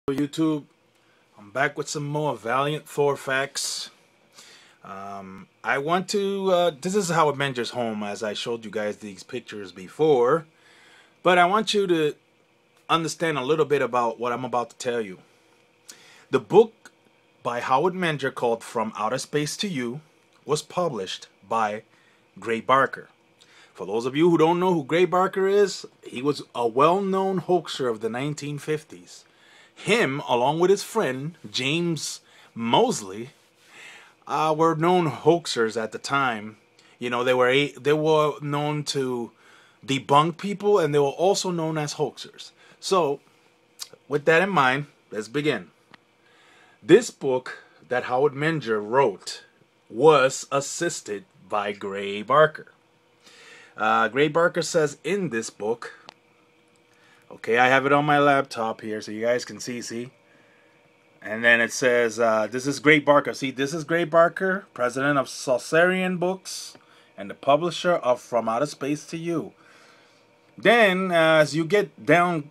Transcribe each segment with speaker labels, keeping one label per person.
Speaker 1: YouTube, I'm back with some more Valiant Thor facts. I want to, this is how Avengers home, as I showed you guys these pictures before, but I want you to understand a little bit about what I'm about to tell you. The book by Howard Menger called From Outer Space to You was published by Gray Barker. For those of you who don't know who Gray Barker is, he was a well-known hoaxer of the 1950s. Him, along with his friend, James Mosley, were known hoaxers at the time. You know, they were known to debunk people, and they were also known as hoaxers. So, with that in mind, let's begin. This book that Howard Menger wrote was assisted by Gray Barker. Gray Barker says in this book, okay, I have it on my laptop here so you guys can see. And then it says, this is Gray Barker. See, this is Gray Barker, president of Saucerian Books and the publisher of From Outer Space to You. Then, as you get down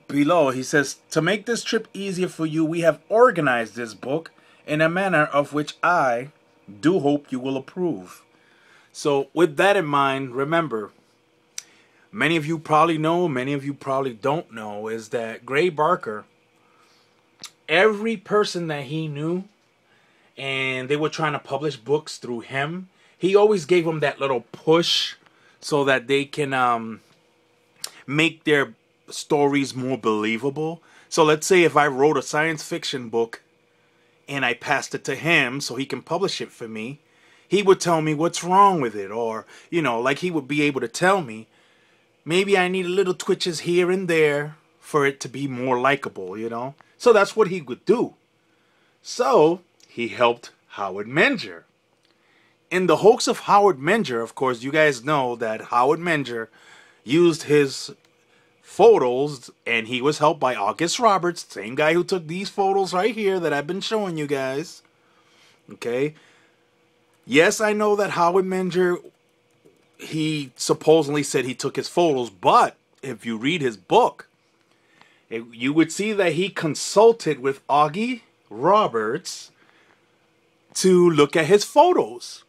Speaker 1: below, he says, to make this trip easier for you, we have organized this book in a manner of which I do hope you will approve. So, with that in mind, remember, many of you probably know, many of you probably don't know, is that Gray Barker, every person that he knew, and they were trying to publish books through him, he always gave them that little push so that they can make their stories more believable. So let's say if I wrote a science fiction book and I passed it to him so he can publish it for me, he would tell me what's wrong with it, or, you know, like he would be able to tell me, maybe I need a little twitches here and there for it to be more likable, you know? So that's what he would do. So he helped Howard Menger. In the hoax of Howard Menger, of course, you guys know that Howard Menger used his photos, and he was helped by August Roberts, same guy who took these photos right here that I've been showing you guys. Okay? Yes, I know that Howard Menger, he supposedly said he took his photos, but if you read his book, you would see that he consulted with Augie Roberts to look at his photos.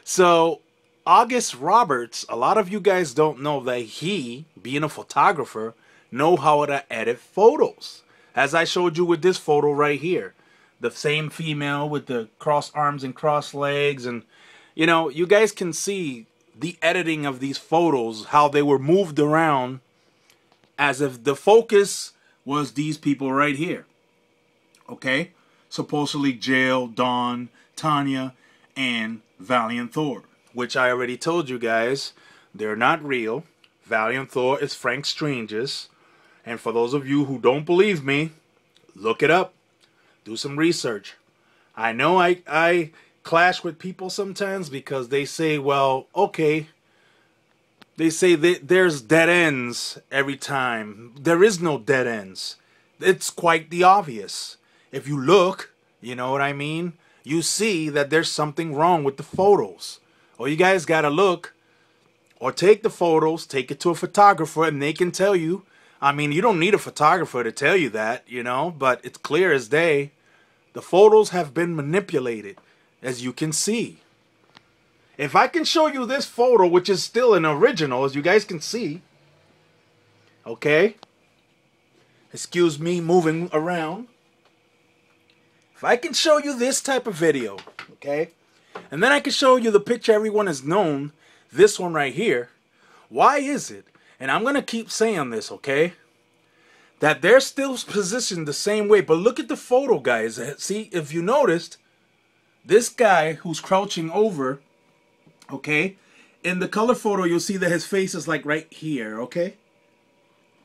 Speaker 1: So, August Roberts, a lot of you guys don't know that he, being a photographer, know how to edit photos. As I showed you with this photo right here. The same female with the crossed arms and crossed legs, and you know, you guys can see the editing of these photos, how they were moved around as if the focus was these people right here. Okay? Supposedly Jail, Dawn, Tanya, and Valiant Thor. Which I already told you guys, they're not real. Valiant Thor is Frank Stranges. And for those of you who don't believe me, look it up. Do some research. I know I clash with people sometimes because they say, well, okay, they say that there's dead ends every time. There is no dead ends. It's quite the obvious. If you look, you know what I mean? You see that there's something wrong with the photos. Or you guys got to look or take the photos, take it to a photographer, and they can tell you. I mean, you don't need a photographer to tell you that, you know, but it's clear as day. The photos have been manipulated, as you can see. If I can show you this photo, which is still an original, as you guys can see. Okay? Excuse me moving around. If I can show you this type of video, okay? And then I can show you the picture everyone has known, this one right here. Why is it? And I'm going to keep saying this, okay? That they're still positioned the same way. But look at the photo, guys. See, if you noticed, this guy who's crouching over, okay, in the color photo, you'll see that his face is like right here, okay?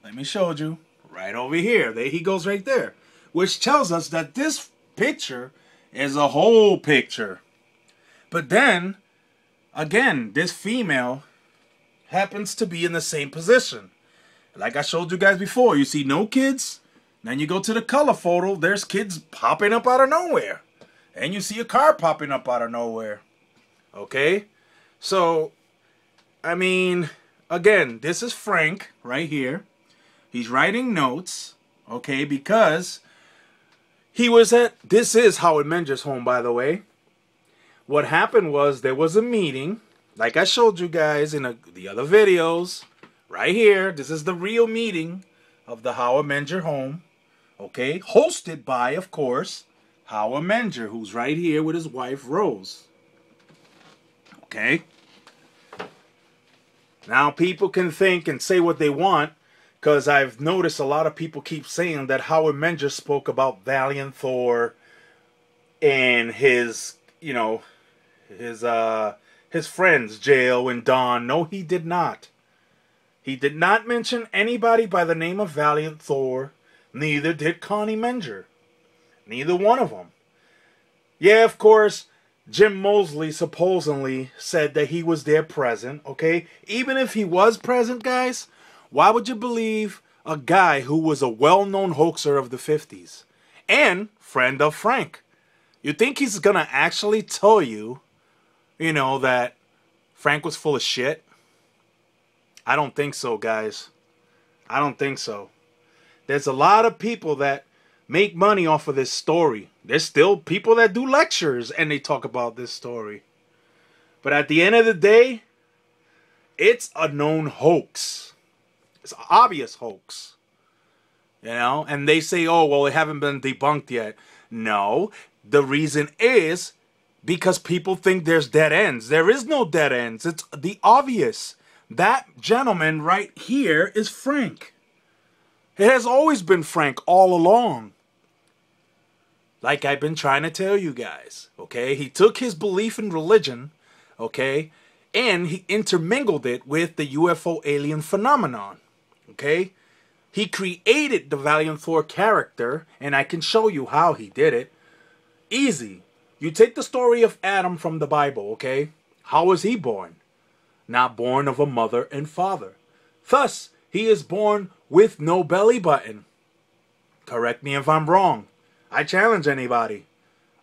Speaker 1: Let me show you. Right over here. There he goes right there. Which tells us that this picture is a whole picture. But then, again, this female happens to be in the same position. Like I showed you guys before, you see no kids. Then you go to the color photo, there's kids popping up out of nowhere. And you see a car popping up out of nowhere. Okay? So, I mean, again, this is Frank right here. He's writing notes. Okay, because he was at, this is Howard Menger's home, by the way. What happened was there was a meeting, like I showed you guys in the other videos, right here. This is the real meeting of the Howard Menger home. Okay, hosted by, of course, Howard Menger, who's right here with his wife, Rose. Okay? Now, people can think and say what they want, because I've noticed a lot of people keep saying that Howard Menger spoke about Valiant Thor and his, you know, his friends, Jail and Don. No, he did not. He did not mention anybody by the name of Valiant Thor. Neither did Connie Menger. Neither one of them. Yeah, of course, Jim Moseley supposedly said that he was there present, okay? Even if he was present, guys, why would you believe a guy who was a well-known hoaxer of the 50s and friend of Frank? You think he's gonna actually tell you, you know, that Frank was full of shit? I don't think so, guys. I don't think so. There's a lot of people that make money off of this story. There's still people that do lectures and they talk about this story. But at the end of the day, it's a known hoax. It's an obvious hoax. You know? And they say, oh, well, it haven't been debunked yet. No. The reason is because people think there's dead ends. There is no dead ends. It's the obvious. That gentleman right here is Frank. It has always been Frank all along. Like I've been trying to tell you guys, okay? He took his belief in religion, okay? And he intermingled it with the UFO alien phenomenon, okay? He created the Valiant Thor character, and I can show you how he did it. Easy. You take the story of Adam from the Bible, okay? How was he born? Not born of a mother and father. Thus, he is born with no belly button. Correct me if I'm wrong. I challenge anybody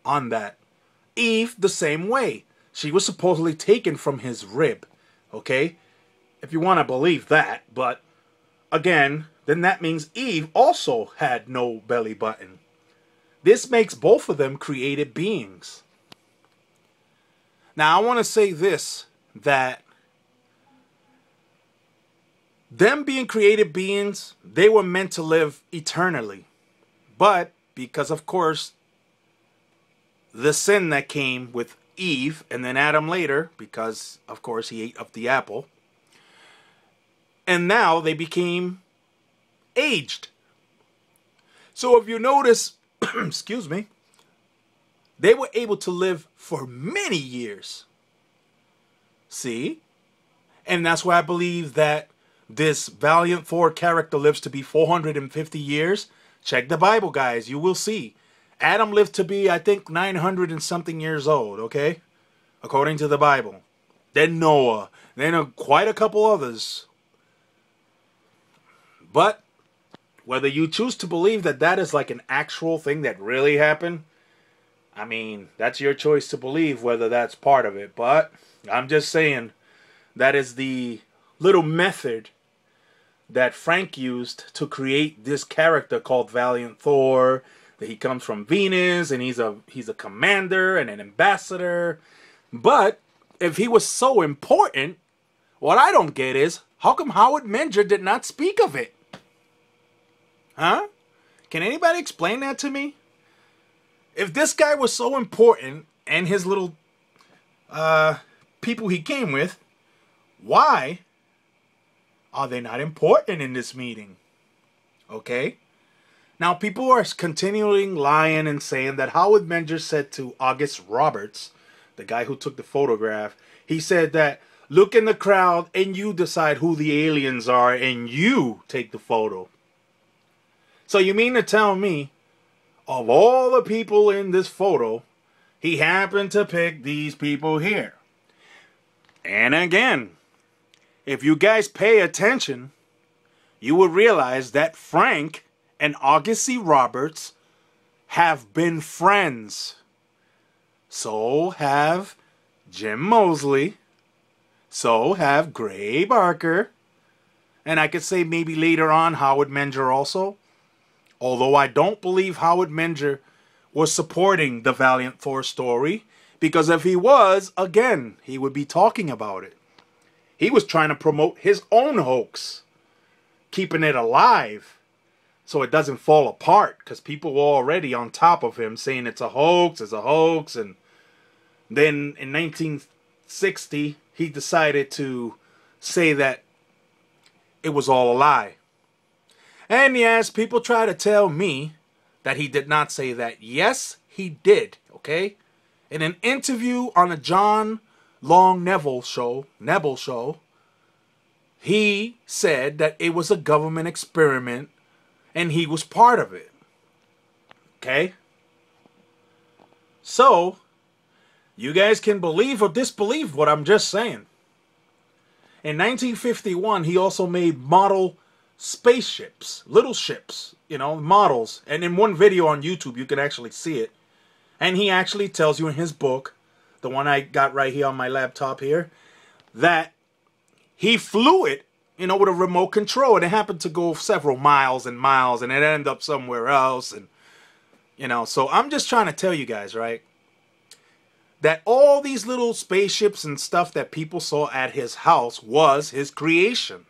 Speaker 1: on that. Eve, the same way. She was supposedly taken from his rib. Okay? If you want to believe that. But, again, then that means Eve also had no belly button. This makes both of them created beings. Now, I want to say this, that them being created beings, they were meant to live eternally. But, because of course, the sin that came with Eve, and then Adam later, because of course he ate of the apple, and now they became aged. So if you notice, excuse me, they were able to live for many years. See? And that's why I believe that this Valiant Thor character lives to be 450 years. Check the Bible, guys. You will see. Adam lived to be, I think, 900 and something years old, okay? According to the Bible. Then Noah. Then quite a couple others. But whether you choose to believe that that is like an actual thing that really happened, I mean, that's your choice to believe whether that's part of it. But I'm just saying that is the little method that Frank used to create this character called Valiant Thor. That he comes from Venus and he's a commander and an ambassador. But if he was so important, what I don't get is how come Howard Menger did not speak of it? Huh? Can anybody explain that to me? If this guy was so important and his little people he came with, why are they not important in this meeting? Okay? Now, people are continuing lying and saying that Howard Menger said to August Roberts, the guy who took the photograph, he said that, look in the crowd and you decide who the aliens are and you take the photo. So you mean to tell me, of all the people in this photo, he happened to pick these people here? And again, if you guys pay attention, you will realize that Frank and August C. Roberts have been friends. So have Jim Moseley. So have Gray Barker. And I could say maybe later on Howard Menger also. Although I don't believe Howard Menger was supporting the Valiant Thor story, because if he was, again, he would be talking about it. He was trying to promote his own hoax, keeping it alive so it doesn't fall apart, because people were already on top of him saying it's a hoax, and then in 1960 he decided to say that it was all a lie. And yes, people try to tell me that he did not say that. Yes, he did, okay? In an interview on a John Long Neville show, he said that it was a government experiment and he was part of it. Okay? So, you guys can believe or disbelieve what I'm just saying. In 1951, he also made model spaceships, little ships, you know, models. And in one video on YouTube, you can actually see it. And he actually tells you in his book, the one I got right here on my laptop here, that he flew it, you know, with a remote control. And it happened to go several miles and miles, and it ended up somewhere else. And, you know, so I'm just trying to tell you guys, right, that all these little spaceships and stuff that people saw at his house was his creation.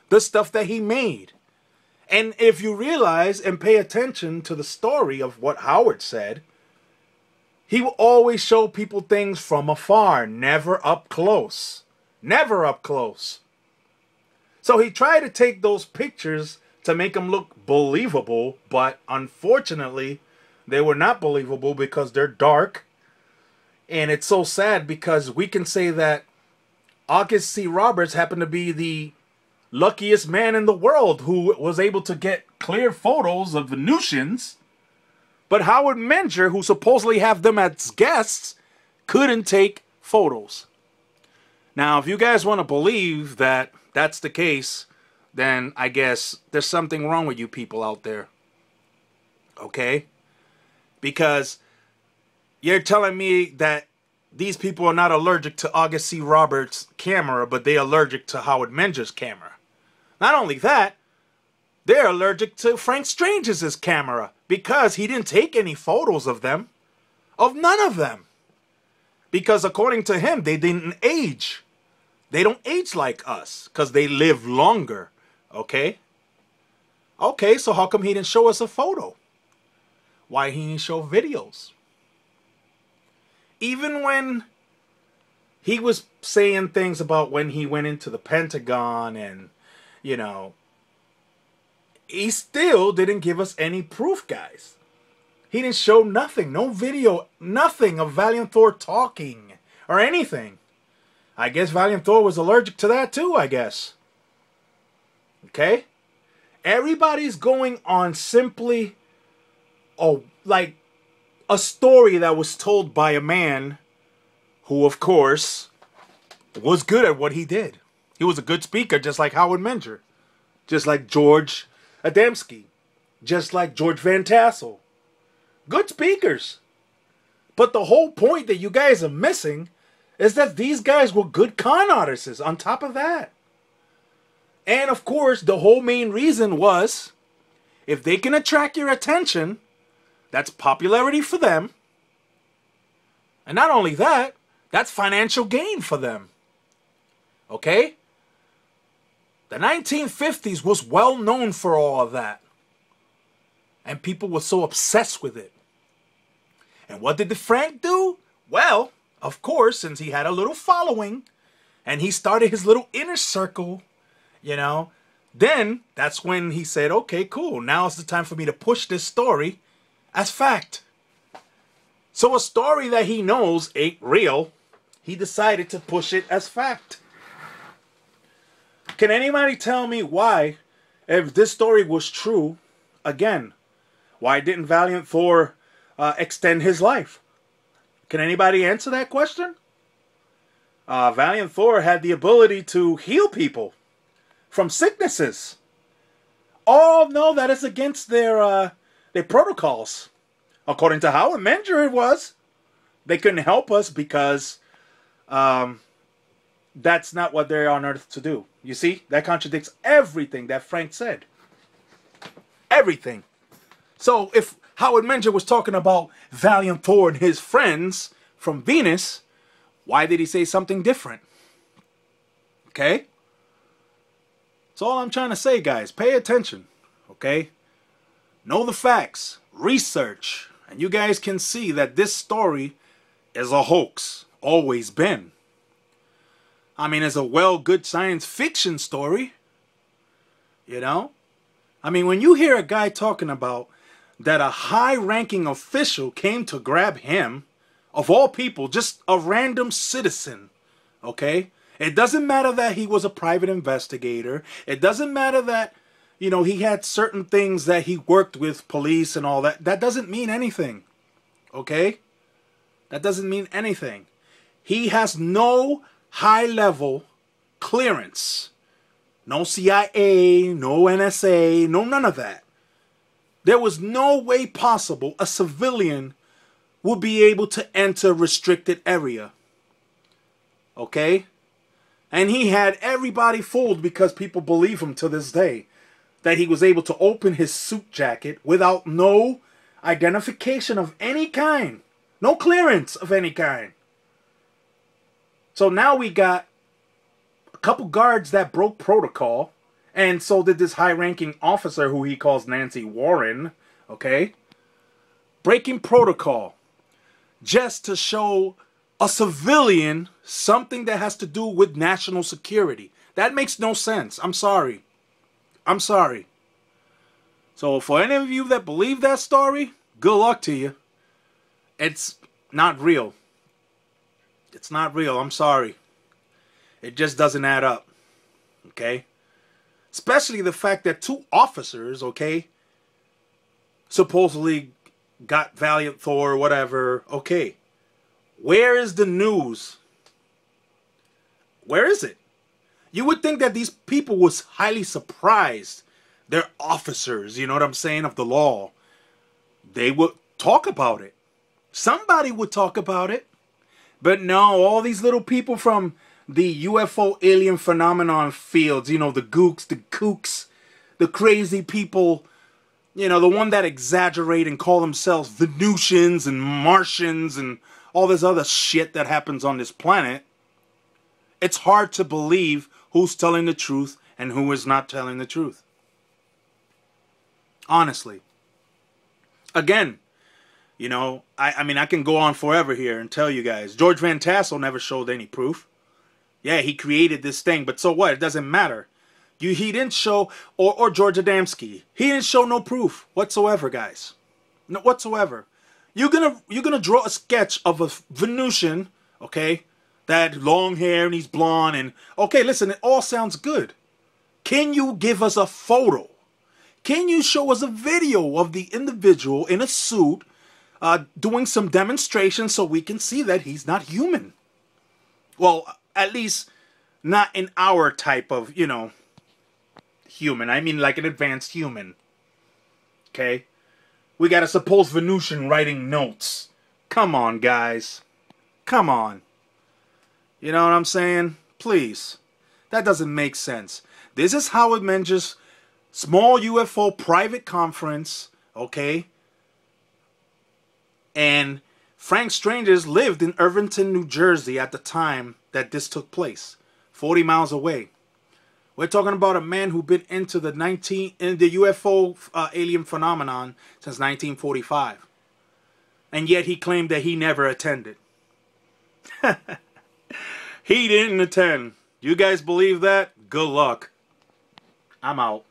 Speaker 1: The stuff that he made. And if you realize and pay attention to the story of what Howard said, he will always show people things from afar, never up close. Never up close. So he tried to take those pictures to make them look believable, but unfortunately, they were not believable because they're dark. And it's so sad because we can say that August C. Roberts happened to be the luckiest man in the world who was able to get clear photos of Venusians. But Howard Menger, who supposedly have them as guests, couldn't take photos. Now, if you guys want to believe that that's the case, then I guess there's something wrong with you people out there. Okay? Because you're telling me that these people are not allergic to August C. Roberts' camera, but they're allergic to Howard Menger's camera. Not only that, they're allergic to Frank Stranges' camera because he didn't take any photos of them, of none of them. Because according to him, they didn't age. They don't age like us because they live longer, okay? Okay, so how come he didn't show us a photo? Why he didn't show videos? Even when he was saying things about when he went into the Pentagon and, you know, he still didn't give us any proof, guys. He didn't show nothing, no video, nothing of Valiant Thor talking or anything. I guess Valiant Thor was allergic to that too, I guess. Okay? Everybody's going on simply, like a story that was told by a man who, of course, was good at what he did. He was a good speaker, just like Howard Menger. Just like George Adamski. Just like George Van Tassel. Good speakers. But the whole point that you guys are missing is that these guys were good con artists on top of that. And of course, the whole main reason was, if they can attract your attention, that's popularity for them. And not only that, that's financial gain for them. Okay? The 1950s was well known for all of that. And people were so obsessed with it. And what did the Frank do? Well, of course, since he had a little following, and he started his little inner circle, you know, then that's when he said, okay, cool, now is the time for me to push this story as fact. So a story that he knows ain't real, he decided to push it as fact. Can anybody tell me why, if this story was true, again, why didn't Valiant Thor extend his life? Can anybody answer that question? Valiant Thor had the ability to heal people from sicknesses. Oh, no, that is against their protocols. According to Howard Menger, it was. They couldn't help us because that's not what they're on earth to do. You see, that contradicts everything that Frank said. Everything. So if Howard Menger was talking about Valiant Thor and his friends from Venus, why did he say something different? Okay? That's all I'm trying to say, guys. Pay attention. Okay? Know the facts. Research. And you guys can see that this story is a hoax. Always been. I mean, it's a good science fiction story. You know? I mean, when you hear a guy talking about that a high-ranking official came to grab him, of all people, just a random citizen, okay? It doesn't matter that he was a private investigator. It doesn't matter that, you know, he had certain things that he worked with police and all that. That doesn't mean anything, okay? That doesn't mean anything. He has no high-level clearance. No CIA, no NSA, no none of that. There was no way possible a civilian would be able to enter a restricted area. Okay? And he had everybody fooled because people believe him to this day. That he was able to open his suit jacket without no identification of any kind. No clearance of any kind. So now we got a couple guards that broke protocol. And so did this high-ranking officer who he calls Nancy Warren. Okay? Breaking protocol. Just to show a civilian something that has to do with national security. That makes no sense. I'm sorry. I'm sorry. So for any of you that believe that story, good luck to you. It's not real. It's not real. I'm sorry. It just doesn't add up. Okay? Especially the fact that two officers, okay, supposedly got Valiant Thor or whatever. Okay. Where is the news? Where is it? You would think that these people was highly surprised. They're officers, you know what I'm saying, of the law. They would talk about it. Somebody would talk about it. But no, all these little people from the UFO alien phenomenon fields, you know, the gooks, the kooks, the crazy people, you know, the one that exaggerate and call themselves Venusians and Martians and all this other shit that happens on this planet. It's hard to believe who's telling the truth and who is not telling the truth. Honestly. Again, you know, I mean, I can go on forever here and tell you guys. George Van Tassel never showed any proof. Yeah, he created this thing, but so what? It doesn't matter. He didn't show, or George Adamski. He didn't show no proof whatsoever, guys. No, whatsoever. You're gonna draw a sketch of a Venusian, okay, that long hair and he's blonde and okay, listen, it all sounds good. Can you give us a photo? Can you show us a video of the individual in a suit doing some demonstration so we can see that he's not human? Well, at least not in our type of, you know, human. I mean like an advanced human. Okay? We got a supposed Venusian writing notes. Come on, guys. Come on. You know what I'm saying? Please. That doesn't make sense. This is Howard Menger's small UFO private conference. Okay? And Frank Stranges lived in Irvington, New Jersey at the time that this took place. 40 miles away. We're talking about a man who'd been into the UFO alien phenomenon since 1945. And yet he claimed that he never attended. He didn't attend. You guys believe that? Good luck. I'm out.